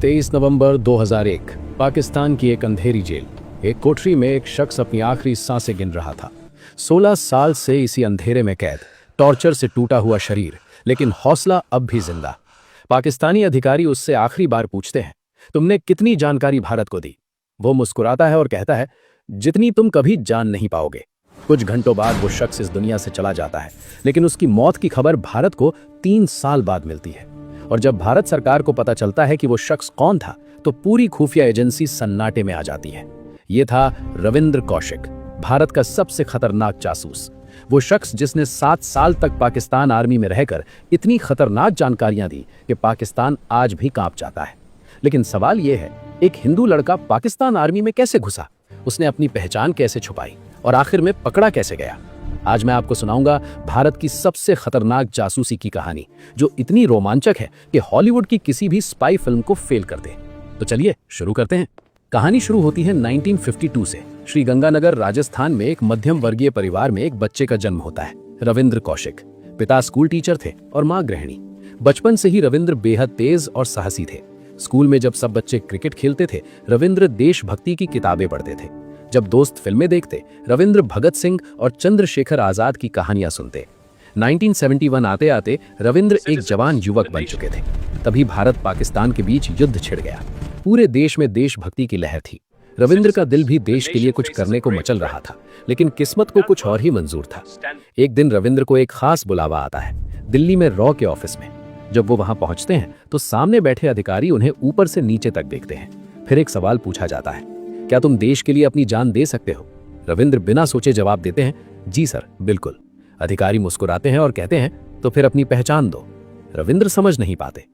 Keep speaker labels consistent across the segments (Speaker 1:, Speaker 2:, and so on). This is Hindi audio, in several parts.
Speaker 1: 23 नवंबर 2001 पाकिस्तान की एक अंधेरी जेल। एक कोठरी में एक शख्स अपनी आखिरी सांसें गिन रहा था। 16 साल से इसी अंधेरे में कैद, टॉर्चर से टूटा हुआ शरीर, लेकिन हौसला अब भी जिंदा। पाकिस्तानी अधिकारी उससे आखिरी बार पूछते हैं, तुमने कितनी जानकारी भारत को दी? वो मुस्कुराता है और कहता है, जितनी तुम कभी जान नहीं पाओगे। कुछ घंटों बाद वो शख्स इस दुनिया से चला जाता है, लेकिन उसकी मौत की खबर भारत को 3 साल बाद मिलती है। और जब भारत सरकार को पता चलता है कि वो शख्स कौन था, तो पूरी खुफिया एजेंसी सन्नाटे में आ जाती है। ये था रविंद्र कौशिक, भारत का सबसे खतरनाक जासूस। वो शख्स जिसने 7 साल तक पाकिस्तान आर्मी में रहकर इतनी खतरनाक जानकारियां दी कि पाकिस्तान आज भी कांप जाता है। लेकिन सवाल ये है, एक हिंदू लड़का पाकिस्तान आर्मी में कैसे घुसा? उसने अपनी पहचान कैसे छुपाई और आखिर में पकड़ा कैसे गया? आज मैं आपको सुनाऊंगा भारत की सबसे खतरनाक जासूसी की कहानी, जो इतनी रोमांचक है कि हॉलीवुड की किसी भी स्पाई फिल्म को फेल कर दे। तो चलिए शुरू करते हैं। कहानी शुरू होती है 1952 से। श्रीगंगानगर राजस्थान में एक मध्यम वर्गीय परिवार में एक बच्चे का जन्म होता है, रविंद्र कौशिक। पिता स्कूल टीचर थे और माँ गृहिणी। बचपन से ही रविंद्र बेहद तेज और साहसी थे। स्कूल में जब सब बच्चे क्रिकेट खेलते थे, रविंद्र देशभक्ति की किताबें पढ़ते थे। जब दोस्त फिल्में देखते, रविंद्र भगत सिंह और चंद्रशेखर आजाद की कहानियां सुनते। 1971 आते आते रविंद्र एक जवान युवक बन चुके थे। तभी भारत पाकिस्तान के बीच युद्ध छिड़ गया। पूरे देश में देशभक्ति की लहर थी। रविंद्र का दिल भी देश के लिए कुछ करने को मचल रहा था, लेकिन किस्मत को कुछ और ही मंजूर था। एक दिन रविंद्र को एक खास बुलावा आता है, दिल्ली में रॉ के ऑफिस में। जब वो वहां पहुंचते हैं तो सामने बैठे अधिकारी उन्हें ऊपर से नीचे तक देखते हैं। फिर एक सवाल पूछा जाता है, क्या तुम देश के लिए अपनी जान दे सकते हो? रविंद्र बिना सोचे जवाब देते हैं, जी सर, बिल्कुल। अधिकारी मुस्कुराते हैं और कहते हैं, तो फिर अपनी पहचान दो। रविंद्र समझ नहीं पाते।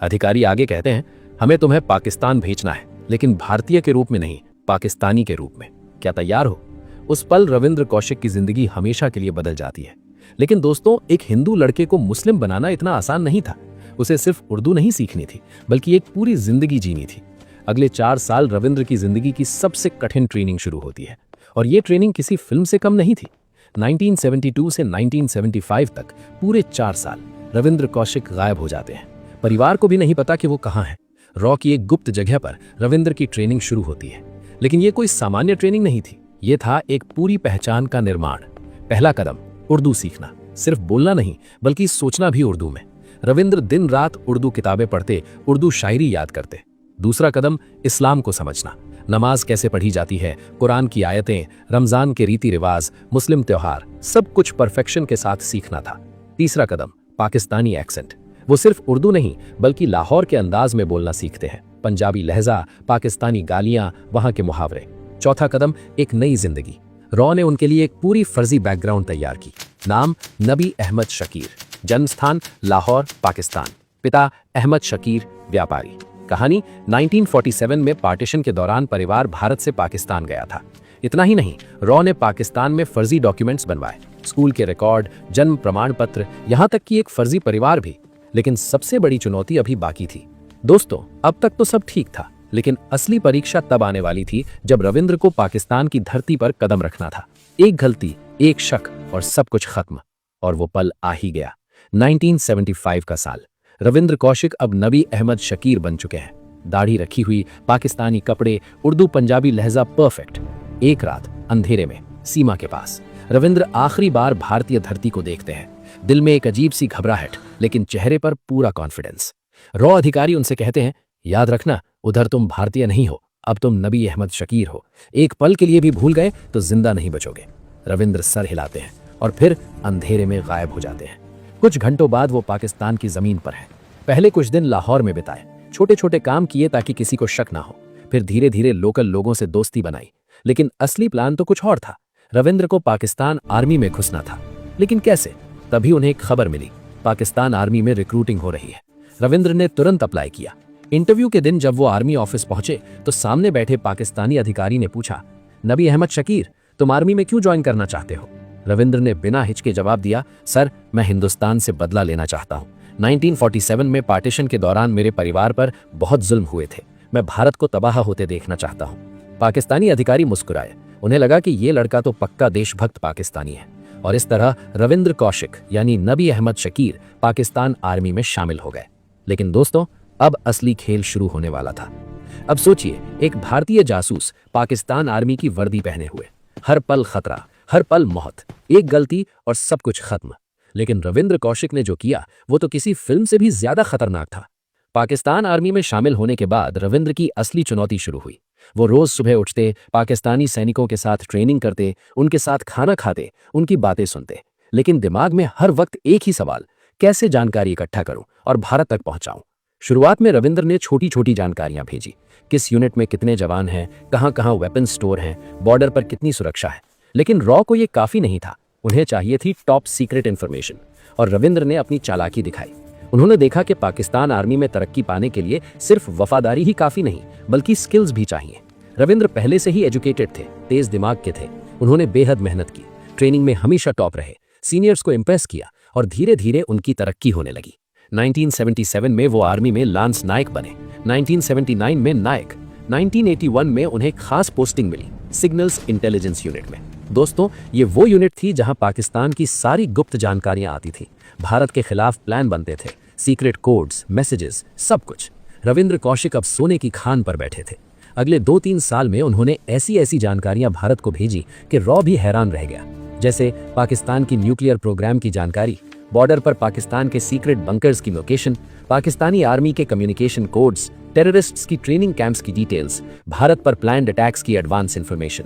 Speaker 1: अधिकारी आगे कहते हैं, हमें तुम्हें पाकिस्तान भेजना है, लेकिन भारतीय के रूप में नहीं, पाकिस्तानी के रूप में। क्या तैयार हो? उस पल रविंद्र कौशिक की जिंदगी हमेशा के लिए बदल जाती है। लेकिन दोस्तों, एक हिंदू लड़के को मुस्लिम बनाना इतना आसान नहीं था। उसे सिर्फ उर्दू नहीं सीखनी थी, बल्कि एक पूरी जिंदगी जीनी थी। अगले 4 साल रविंद्र की जिंदगी की सबसे कठिन ट्रेनिंग शुरू होती है, और ये ट्रेनिंग किसी फिल्म से कम नहीं थी। 1972 से 1975 तक पूरे 4 साल रविंद्र कौशिक गायब हो जाते हैं। परिवार को भी नहीं पता कि वो कहाँ हैं। रॉ की एक गुप्त जगह पर रविंद्र की ट्रेनिंग शुरू होती है। लेकिन ये कोई सामान्य ट्रेनिंग नहीं थी, ये था एक पूरी पहचान का निर्माण। पहला कदम, उर्दू सीखना। सिर्फ बोलना नहीं, बल्कि सोचना भी उर्दू में। रविंद्र दिन रात उर्दू किताबें पढ़ते, उर्दू शायरी याद करते। दूसरा कदम, इस्लाम को समझना। नमाज कैसे पढ़ी जाती है, कुरान की आयतें, रमजान के रीति रिवाज, मुस्लिम त्योहार, सब कुछ परफेक्शन के साथ सीखना था। तीसरा कदम, पाकिस्तानी एक्सेंट। वो सिर्फ उर्दू नहीं, बल्कि लाहौर के अंदाज में बोलना सीखते हैं। पंजाबी लहजा, पाकिस्तानी गालियां, वहां के मुहावरे। चौथा कदम, एक नई जिंदगी। रॉ ने उनके लिए एक पूरी फर्जी बैकग्राउंड तैयार की। नाम नबी अहमद शकीर, जन्म स्थान लाहौर, पाकिस्तान। पिता अहमद शकीर, व्यापारी। कहानी 1947 में पार्टीशन के दौरान परिवार भारत से पाकिस्तान गया था। इतना ही नहीं, रॉ ने पाकिस्तान में फर्जी डॉक्यूमेंट्स बनवाए, स्कूल के रिकॉर्ड, जन्म प्रमाण पत्र, यहां तक कि एक फर्जी परिवार भी। लेकिन सबसे बड़ी चुनौती अभी बाकी थी। दोस्तों, अब तक तो सब ठीक था, लेकिन असली परीक्षा तब आने वाली थी जब रविंद्र को पाकिस्तान की धरती पर कदम रखना था। एक गलती, एक शक और सब कुछ खत्म। और वो पल आ ही गया। 1975 का साल। रविंद्र कौशिक अब नबी अहमद शकीर बन चुके हैं। दाढ़ी रखी हुई, पाकिस्तानी कपड़े, उर्दू पंजाबी लहजा परफेक्ट। एक रात अंधेरे में सीमा के पास रविंद्र आखिरी बार भारतीय धरती को देखते हैं। दिल में एक अजीब सी घबराहट, लेकिन चेहरे पर पूरा कॉन्फिडेंस। रॉ अधिकारी उनसे कहते हैं, याद रखना, उधर तुम भारतीय नहीं हो, अब तुम नबी अहमद शकीर हो। एक पल के लिए भी भूल गए तो जिंदा नहीं बचोगे। रविंद्र सर हिलाते हैं और फिर अंधेरे में गायब हो जाते हैं। कुछ घंटों बाद वो पाकिस्तान की जमीन पर हैं। पहले कुछ दिन लाहौर में बिताए, छोटे छोटे काम किए ताकि किसी को शक ना हो। फिर धीरे धीरे लोकल लोगों से दोस्ती बनाई। लेकिन असली प्लान तो कुछ और था। रविंद्र को पाकिस्तान आर्मी में घुसना था। लेकिन कैसे? तभी उन्हें एक खबर मिली, पाकिस्तान आर्मी में रिक्रूटिंग हो रही है। रविंद्र ने तुरंत अप्लाई किया। इंटरव्यू के दिन जब वो आर्मी ऑफिस पहुंचे तो सामने बैठे पाकिस्तानी अधिकारी ने पूछा, नबी अहमद शकीर, तुम आर्मी में क्यों ज्वाइन करना चाहते हो? रविंद्र ने बिना हिचके जवाब दिया, सर, मैं हिंदुस्तान से बदला लेना चाहता हूँ। 1947 में पार्टीशन के दौरान मेरे परिवार पर बहुत जुल्म हुए थे। मैं भारत को तबाह होते देखना चाहता हूँ। पाकिस्तानी अधिकारी मुस्कुराए। उन्हें लगा कि ये लड़का तो पक्का देशभक्त पाकिस्तानी है। और इस तरह रविंद्र कौशिक यानी नबी अहमद शकीर पाकिस्तान आर्मी में शामिल हो गए। लेकिन दोस्तों, अब असली खेल शुरू होने वाला था। अब सोचिए, एक भारतीय जासूस पाकिस्तान आर्मी की वर्दी पहने हुए, हर पल खतरा, हर पल मौत, एक गलती और सब कुछ खत्म। लेकिन रविंद्र कौशिक ने जो किया वो तो किसी फिल्म से भी ज्यादा खतरनाक था। पाकिस्तान आर्मी में शामिल होने के बाद रविंद्र की असली चुनौती शुरू हुई। वो रोज सुबह उठते, पाकिस्तानी सैनिकों के साथ ट्रेनिंग करते, उनके साथ खाना खाते, उनकी बातें सुनते, लेकिन दिमाग में हर वक्त एक ही सवाल, कैसे जानकारी इकट्ठा करूं और भारत तक पहुंचाऊं। शुरुआत में रविंद्र ने छोटी छोटी जानकारियां भेजी, किस यूनिट में कितने जवान हैं, कहां कहां वेपन स्टोर हैं, बॉर्डर पर कितनी सुरक्षा है। लेकिन रॉ को यह काफी नहीं था, उन्हें चाहिए थी टॉप सीक्रेट इंफॉर्मेशन। और रविंद्र ने अपनी चालाकी दिखाई। उन्होंने देखा कि पाकिस्तान आर्मी में तरक्की पाने के लिए सिर्फ वफादारी ही काफी नहीं, बल्कि स्किल्स भी चाहिए। रविंद्र पहले से ही एजुकेटेड थे, तेज दिमाग के थे। उन्होंने बेहद मेहनत की, ट्रेनिंग में हमेशा टॉप रहे, सीनियर्स को इंप्रेस किया और धीरे धीरे उनकी तरक्की होने लगी। 1977 में वो आर्मी में लांस नायक बने, 1979 में नायक, 1981 में उन्हें खास पोस्टिंग मिली सिग्नल्स इंटेलिजेंस यूनिट में। दोस्तों, ये वो यूनिट थी जहां पाकिस्तान की सारी गुप्त जानकारियां आती थी, भारत के खिलाफ प्लान बनते थे, सीक्रेट कोड्स, मैसेजेस, सब कुछ। रविंद्र कौशिक अब सोने की खान पर बैठे थे। अगले 2-3 साल में उन्होंने ऐसी ऐसी जानकारियां भारत को भेजी कि रॉ भी हैरान रह गया। जैसे पाकिस्तान की न्यूक्लियर प्रोग्राम की जानकारी, बॉर्डर पर पाकिस्तान के सीक्रेट बंकर्स की लोकेशन, पाकिस्तानी आर्मी के कम्युनिकेशन कोड्स, टेररिस्ट्स की ट्रेनिंग कैंप्स की डिटेल्स, भारत पर प्लान्ड अटैक्स की एडवांस इन्फॉर्मेशन।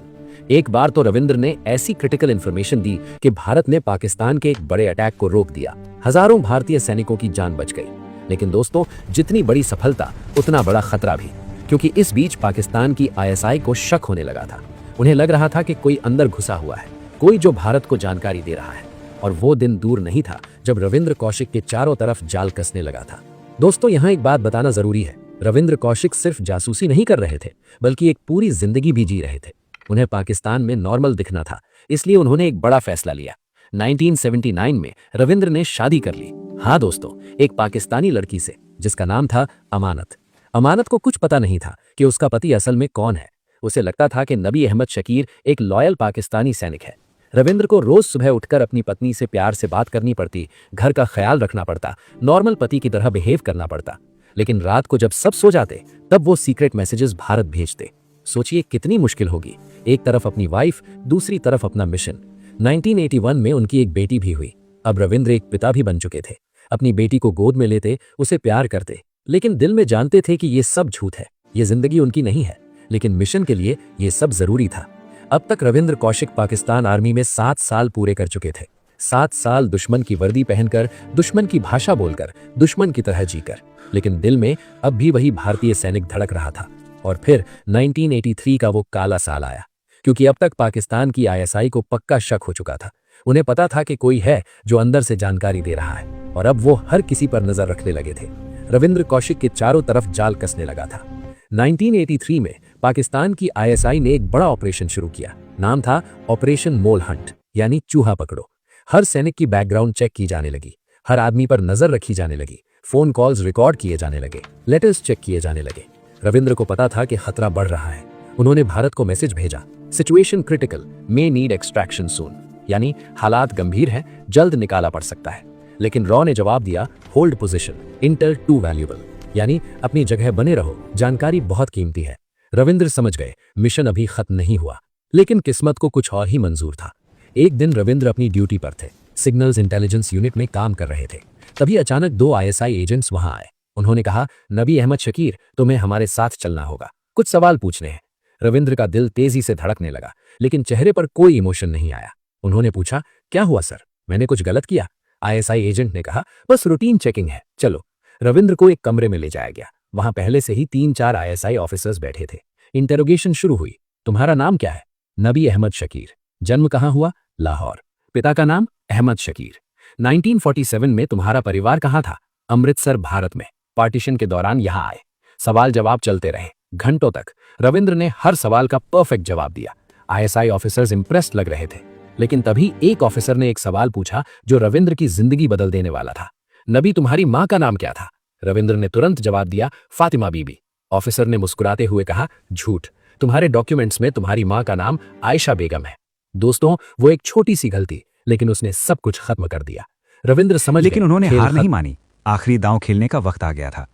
Speaker 1: एक बार तो रविंद्र ने ऐसी क्रिटिकल इन्फॉर्मेशन दी कि भारत ने पाकिस्तान के एक बड़े अटैक को रोक दिया, हजारों भारतीय सैनिकों की जान बच गई। लेकिन दोस्तों, जितनी बड़ी सफलता उतना बड़ा खतरा भी, क्योंकि इस बीच पाकिस्तान की आईएसआई को शक होने लगा था। उन्हें लग रहा था कि कोई अंदर घुसा हुआ है, कोई जो भारत को जानकारी दे रहा है। और वो दिन दूर नहीं था जब रविंद्र कौशिक के चारों तरफ जाल कसने लगा था। दोस्तों, यहाँ एक बात बताना जरूरी है, रविंद्र कौशिक सिर्फ जासूसी नहीं कर रहे थे, बल्कि एक पूरी जिंदगी भी जी रहे थे। उन्हें पाकिस्तान में नॉर्मल दिखना था, इसलिए उन्होंने एक बड़ा फैसला लिया। 1979 में रविंद्र ने शादी कर ली। हाँ दोस्तों, एक पाकिस्तानी लड़की से, जिसका नाम था अमानत। अमानत को कुछ पता नहीं था कि उसका पति असल में कौन है। उसे लगता था कि नबी अहमद शकीर एक लॉयल पाकिस्तानी सैनिक है। रविंद्र को रोज सुबह उठकर अपनी पत्नी से प्यार से बात करनी पड़ती, घर का ख्याल रखना पड़ता, नॉर्मल पति की तरह बिहेव करना पड़ता। लेकिन रात को जब सब सो जाते, तब वो सीक्रेट मैसेजेस भारत भेजते। सोचिए कितनी मुश्किल होगी, एक तरफ अपनी वाइफ, दूसरी तरफ अपना मिशन। 1981 में उनकी एक बेटी भी हुई। अब रविंद्र एक पिता भी बन चुके थे। अपनी बेटी को गोद में लेते, उसे प्यार करते, लेकिन दिल में जानते थे कि ये सब झूठ है, ये जिंदगी उनकी नहीं है। लेकिन मिशन के लिए ये सब जरूरी था। अब तक रविंद्र कौशिक पाकिस्तान आर्मी में 7 साल पूरे कर चुके थे। 7 साल दुश्मन की वर्दी पहनकर, दुश्मन की भाषा बोलकर, दुश्मन की तरह जीकर। लेकिन दिल में अब भी वही भारतीय सैनिक धड़क रहा था। और फिर 1983 का वो काला साल आया, क्योंकि अब तक पाकिस्तान की आईएसआई को पक्का शक हो चुका था। उन्हें पता था कि कोई है जो अंदर से जानकारी दे रहा है, और अब वो हर किसी पर नजर रखने लगे थे। रविंद्र कौशिक के चारों तरफ जाल कसने लगा था। 1983 में पाकिस्तान की आईएसआई ने एक बड़ा ऑपरेशन शुरू किया। नाम था ऑपरेशन मोल हंट, यानी चूहा पकड़ो। हर सैनिक की बैकग्राउंड चेक की जाने लगी, हर आदमी पर नजर रखी जाने लगी, फोन कॉल्स रिकॉर्ड किए जाने लगे, लेटर्स चेक किए जाने लगे। रविंद्र को पता था कि खतरा बढ़ रहा है। उन्होंने भारत को मैसेज भेजा, situation critical, may need extraction soon, यानी हालात गंभीर हैं, जल्द निकाला पड़ सकता है। लेकिन रॉ ने जवाब दिया, hold position, inter to valuable, यानी अपनी जगह बने रहो, जानकारी बहुत कीमती है। रविंद्र समझ गए मिशन अभी खत्म नहीं हुआ, लेकिन किस्मत को कुछ और ही मंजूर था। एक दिन रविंद्र अपनी ड्यूटी पर थे, सिग्नल्स इंटेलिजेंस यूनिट में काम कर रहे थे। तभी अचानक 2 आईएसआई एजेंट्स वहां आए। उन्होंने कहा, नबी अहमद शकीर, तुम्हें हमारे साथ चलना होगा, कुछ सवाल पूछने हैं। रविंद्र का दिल तेजी से धड़कने लगा, लेकिन चेहरे पर कोई इमोशन नहीं आया। उन्होंने पूछा, क्या हुआ सर, मैंने कुछ गलत किया? आईएसआई एजेंट ने कहा, बस रूटीन चेकिंग है, चलो। रविंद्र को एक कमरे में ले जाया गया। वहां पहले से ही 3-4 आईएसआई ऑफिसर्स बैठे थे। इंटेरोगेशन शुरू हुई। तुम्हारा नाम क्या है? नबी अहमद शकीर। जन्म कहाँ हुआ? लाहौर। पिता का नाम? अहमद शकीर। 1947 में तुम्हारा परिवार कहाँ था? अमृतसर, भारत में। पार्टीशन के दौरान यहां आए। सवाल जवाब चलते रहे घंटों तक। रविंद्र ने हर सवाल का परफेक्ट जवाब दिया। आईएसआई ऑफिसर्स इंप्रेस्ड लग रहे थे। लेकिन तभी एक ऑफिसर ने एक सवाल पूछा जो रविंद्र की जिंदगी बदल देने वाला था। नबी, तुम्हारी मां का नाम क्या था? रविंद्र ने तुरंत जवाब दिया, फातिमा बीबी। ऑफिसर ने मुस्कुराते हुए कहा, झूठ, तुम्हारे डॉक्यूमेंट्स में तुम्हारी मां का नाम आयशा बेगम है। दोस्तों, वो एक छोटी सी गलती, लेकिन उसने सब कुछ खत्म कर दिया। रविंद्र समझ
Speaker 2: लेकिन
Speaker 1: गए,
Speaker 2: उन्होंने
Speaker 1: खेल
Speaker 2: हार नहीं
Speaker 1: खत्म।
Speaker 2: मानी। आखिरी दांव खेलने का वक्त आ गया था।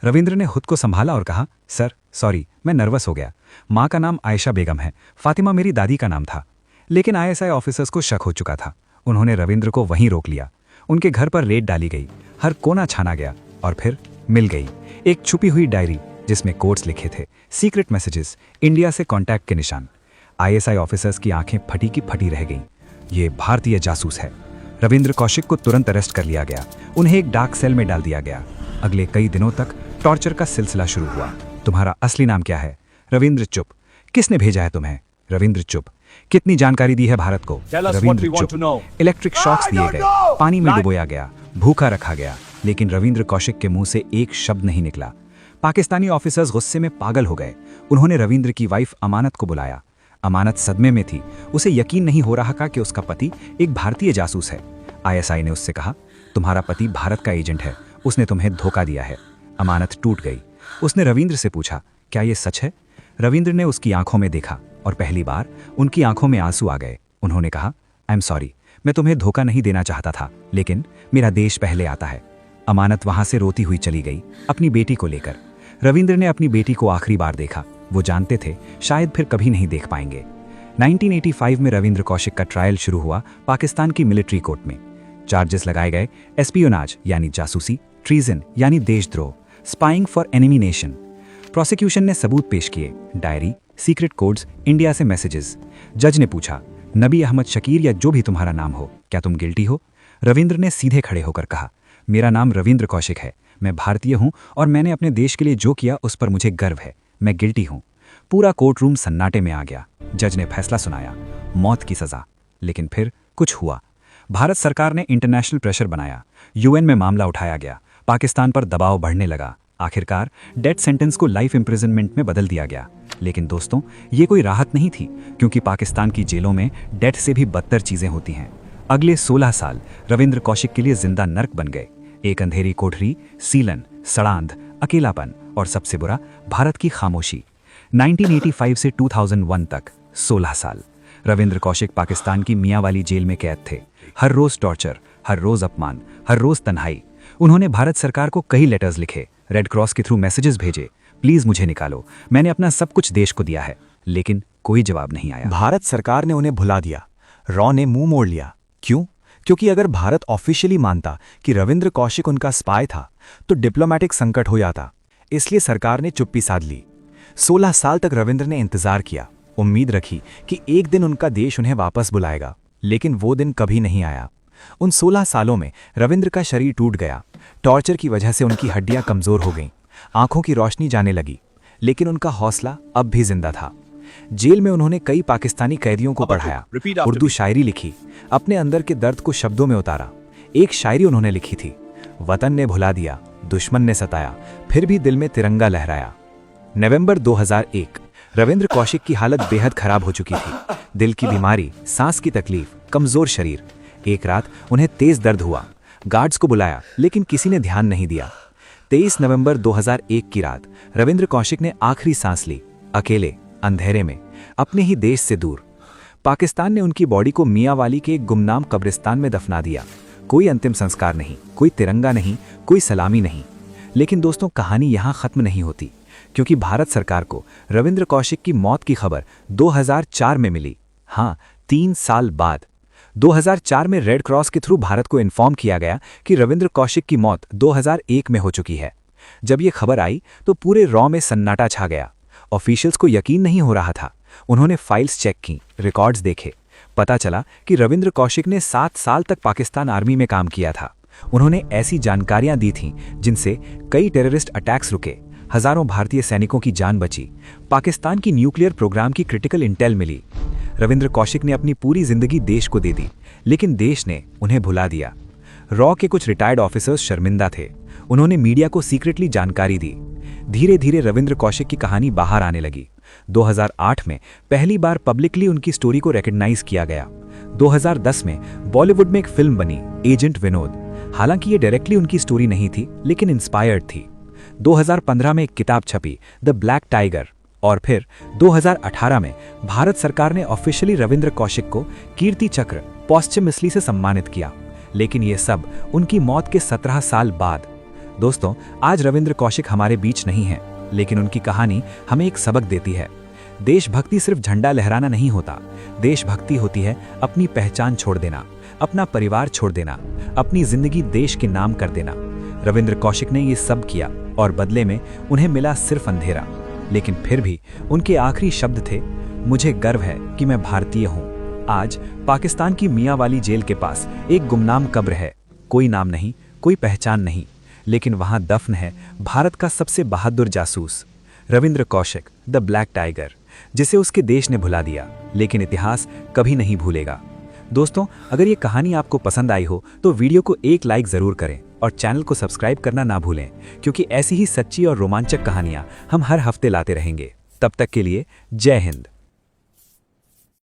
Speaker 2: रविंद्र ने खुद को संभाला और कहा, सर सॉरी, मैं नर्वस हो गया। माँ का नाम आयशा बेगम है, फातिमा मेरी दादी का नाम था। लेकिन आईएसआई ऑफिसर्स को शक हो चुका था। उन्होंने रविंद्र को वहीं रोक लिया। उनके घर पर रेड डाली गई, हर कोना छाना गया और फिर मिल गई एक छुपी हुई डायरी जिसमें कोड्स लिखे थे, सीक्रेट मैसेजेस, इंडिया से कॉन्टैक्ट के निशान। आईएसआई ऑफिसर्स की आंखें फटी की फटी रह गईं। ये भारतीय जासूस है। रविंद्र कौशिक को तुरंत अरेस्ट कर लिया गया। उन्हें एक डार्क सेल में डाल दिया गया। अगले कई दिनों तक टॉर्चर का सिलसिला शुरू हुआ। तुम्हारा असली नाम क्या है? रविंद्र चुप। किसने भेजा है तुम्हें? रविंद्र चुप। कितनी जानकारी दी है भारत को? रविंद्र चुप। इलेक्ट्रिक शॉक्स दिए गए, पानी में डुबोया गया, भूखा रखा गया, लेकिन रविंद्र कौशिक के मुंह से एक शब्द नहीं निकला। पाकिस्तानी ऑफिसर्स गुस्से में पागल हो गए। उन्होंने रविंद्र की वाइफ अमानत को बुलाया। अमानत सदमे में थी। उसे यकीन नहीं हो रहा था कि उसका पति एक भारतीय जासूस है। आईएसआई ने उससे कहा, तुम्हारा पति भारत का एजेंट है, उसने तुम्हें धोखा दिया है। अमानत टूट गई। उसने रविंद्र से पूछा, क्या ये सच है? रविंद्र ने उसकी आंखों में देखा और पहली बार उनकी आंखों में आंसू आ गए। उन्होंने कहा, आई एम सॉरी, मैं तुम्हें धोखा नहीं देना चाहता था, लेकिन मेरा देश पहले आता है। अमानत वहां से रोती हुई चली गई, अपनी बेटी को लेकर। रविंद्र ने अपनी बेटी को आखिरी बार देखा। वो जानते थे शायद फिर कभी नहीं देख पाएंगे। 1985 में रविंद्र कौशिक का ट्रायल शुरू हुआ पाकिस्तान की मिलिट्री कोर्ट में। चार्जेस लगाए गए एस्पियोनाज यानी जासूसी, ट्रीजन यानी देशद्रोह, spying for enemy nation. Prosecution ने सबूत पेश किए, डायरी, सीक्रेट कोड्स, इंडिया से मैसेजेस। जज ने पूछा, नबी अहमद शकीर या जो भी तुम्हारा नाम हो, क्या तुम गिल्टी हो? रविंद्र ने सीधे खड़े होकर कहा, मेरा नाम रविंद्र कौशिक है, मैं भारतीय हूं और मैंने अपने देश के लिए जो किया उस पर मुझे गर्व है, मैं गिल्टी हूं। पूरा कोर्ट रूम सन्नाटे में आ गया। जज ने फैसला सुनाया, मौत की सजा। लेकिन फिर कुछ हुआ। भारत सरकार ने इंटरनेशनल प्रेशर बनाया, यूएन में मामला उठाया गया, पाकिस्तान पर दबाव बढ़ने लगा। आखिरकार डेथ सेंटेंस को लाइफ इंप्रिजनमेंट में बदल दिया गया। लेकिन दोस्तों, ये कोई राहत नहीं थी, क्योंकि पाकिस्तान की जेलों में डेथ से भी बदतर चीजें होती हैं। अगले 16 साल रविंद्र कौशिक के लिए जिंदा नर्क बन गए। एक अंधेरी कोठरी, सीलन, सड़ांध, अकेलापन और सबसे बुरा, भारत की खामोशी। 1985 से 2001 तक 16 साल रविंद्र कौशिक पाकिस्तान की मियांवाली जेल में कैद थे। हर रोज टॉर्चर, हर रोज अपमान, हर रोज तन्हाई। उन्होंने भारत सरकार को कई लेटर्स लिखे, रेड क्रॉस के थ्रू मैसेजेस भेजे, प्लीज मुझे निकालो, मैंने अपना सब कुछ देश को दिया है। लेकिन कोई जवाब नहीं आया।
Speaker 3: भारत सरकार ने उन्हें भुला दिया। रॉ ने मुंह मोड़ लिया। क्यों? क्योंकि अगर भारत ऑफिशियली मानता कि रविंद्र कौशिक उनका स्पाई था तो डिप्लोमैटिक संकट हो जाता। इसलिए सरकार ने चुप्पी साध ली। 16 साल तक रविंद्र ने इंतजार किया, उम्मीद रखी कि एक दिन उनका देश उन्हें वापस बुलाएगा, लेकिन वो दिन कभी नहीं आया। उन 16 सालों में रविंद्र का शरीर टूट गया। टॉर्चर की वजह से उनकी हड्डियां कमजोर हो गईं, आंखों की रोशनी जाने लगी, लेकिन उनका हौसला अब भी जिंदा था। जेल में उन्होंने कई पाकिस्तानी कैदियों को पढ़ाया, उर्दू शायरी लिखी, अपने अंदर के दर्द को शब्दों में उतारा। एक शायरी उन्होंने लिखी थी, वतन ने भुला दिया, दुश्मन ने सताया, फिर भी दिल में तिरंगा लहराया। नवंबर 2001 रविंद्र कौशिक की हालत बेहद खराब हो चुकी थी। दिल की बीमारी, सांस की तकलीफ, कमजोर शरीर। एक रात उन्हें तेज दर्द हुआ। गार्ड्स को बुलाया, लेकिन किसी ने ध्यान नहीं दिया। 23 नवंबर 2001 की रात रविंद्र कौशिक ने आखिरी सांस ली, अकेले, अंधेरे में, अपने ही देश से दूर। पाकिस्तान ने उनकी बॉडी को मियांवाली के एक गुमनाम कब्रिस्तान में दफना दिया। कोई अंतिम संस्कार नहीं, कोई तिरंगा नहीं, कोई सलामी नहीं। लेकिन दोस्तों, कहानी यहां खत्म नहीं होती, क्योंकि भारत सरकार को रविंद्र कौशिक की मौत की खबर 2004 में मिली। हाँ, 3 साल बाद 2004 में रेड क्रॉस के थ्रू भारत को इन्फॉर्म किया गया कि रविंद्र कौशिक की मौत 2001 में हो चुकी है। जब ये खबर आई तो पूरे रॉ में सन्नाटा छा गया। ऑफिशियल्स को यकीन नहीं हो रहा था। उन्होंने फाइल्स चेक की, रिकॉर्ड्स देखे। पता चला कि रविंद्र कौशिक ने 7 साल तक पाकिस्तान आर्मी में काम किया था। उन्होंने ऐसी जानकारियां दी थीं जिनसे कई टेररिस्ट अटैक्स रुके, हजारों भारतीय सैनिकों की जान बची, पाकिस्तान की न्यूक्लियर प्रोग्राम की क्रिटिकल इंटेल मिली। रविंद्र कौशिक ने अपनी पूरी जिंदगी देश को दे दी, लेकिन देश ने उन्हें भुला दिया। रॉ के कुछ रिटायर्ड ऑफिसर्स शर्मिंदा थे। उन्होंने मीडिया को सीक्रेटली जानकारी दी। धीरे धीरे रविंद्र कौशिक की कहानी बाहर आने लगी। 2008 में पहली बार पब्लिकली उनकी स्टोरी को रिकॉग्नाइज किया गया। 2010 में बॉलीवुड में एक फिल्म बनी, एजेंट विनोद। हालांकि ये डायरेक्टली उनकी स्टोरी नहीं थी, लेकिन इंस्पायर्ड थी। 2015 में एक किताब छपी, द ब्लैक टाइगर। और फिर 2018 में भारत सरकार ने ऑफिशियली रविंद्र कौशिक को कीर्ति चक्र पोस्टमसली से सम्मानित किया। लेकिन ये सब उनकी मौत के 17 साल बाद।
Speaker 2: दोस्तों, आज रविंद्र कौशिक हमारे बीच नहीं है, लेकिन उनकी कहानी हमें एक सबक देती है। देशभक्ति सिर्फ झंडा लहराना नहीं होता, देशभक्ति होती है अपनी पहचान छोड़ देना, अपना परिवार छोड़ देना, अपनी जिंदगी देश के नाम कर देना। रविंद्र कौशिक ने ये सब किया और बदले में उन्हें मिला सिर्फ अंधेरा। लेकिन फिर भी उनके आखिरी शब्द थे, मुझे गर्व है कि मैं भारतीय हूँ। आज पाकिस्तान की मियांवाली जेल के पास एक गुमनाम कब्र है, कोई नाम नहीं, कोई पहचान नहीं, लेकिन वहां दफन है भारत का सबसे बहादुर जासूस Ravindra Kaushik, the black tiger, जिसे उसके देश ने भुला दिया, लेकिन इतिहास कभी नहीं भूलेगा। दोस्तों, अगर ये कहानी आपको पसंद आई हो तो वीडियो को एक लाइक जरूर करें और चैनल को सब्सक्राइब करना ना भूलें, क्योंकि ऐसी ही सच्ची और रोमांचक कहानियां हम हर हफ्ते लाते रहेंगे। तब तक के लिए जय हिंद।